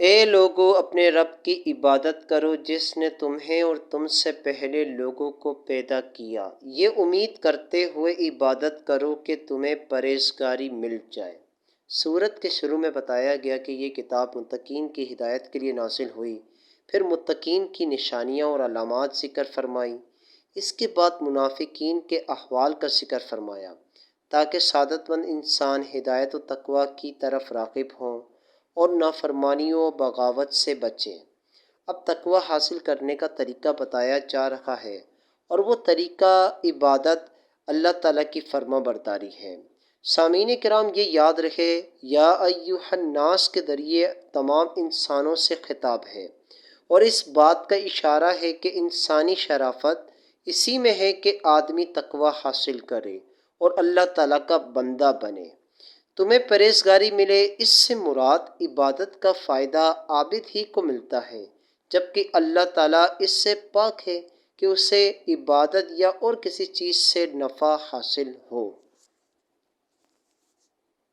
اے لوگو اپنے رب کی عبادت کرو جس نے تمہیں اور تم سے پہلے لوگوں کو پیدا کیا، یہ امید کرتے ہوئے عبادت کرو کہ تمہیں پرہیزگاری مل جائے۔ سورت کے شروع میں بتایا گیا کہ یہ کتاب متقین کی ہدایت کے لیے نازل ہوئی، پھر متقین کی نشانیاں اور علامات ذکر فرمائی، اس کے بعد منافقین کے احوال کا ذکر فرمایا تاکہ سعادت مند انسان ہدایت و تقوی کی طرف راغب ہوں اور نافرمانیوں و بغاوت سے بچیں۔ اب تقوی حاصل کرنے کا طریقہ بتایا جا رہا ہے، اور وہ طریقہ عبادت اللہ تعالیٰ کی فرما برداری ہے۔ سامعین کرام، یہ یاد رہے یا ایھا الناس کے ذریعے تمام انسانوں سے خطاب ہے، اور اس بات کا اشارہ ہے کہ انسانی شرافت اسی میں ہے کہ آدمی تقوی حاصل کرے اور اللہ تعالیٰ کا بندہ بنے، تمہیں پرہیزگاری ملے۔ اس سے مراد عبادت کا فائدہ عابد ہی کو ملتا ہے، جبکہ اللہ تعالیٰ اس سے پاک ہے کہ اسے عبادت یا اور کسی چیز سے نفع حاصل ہو۔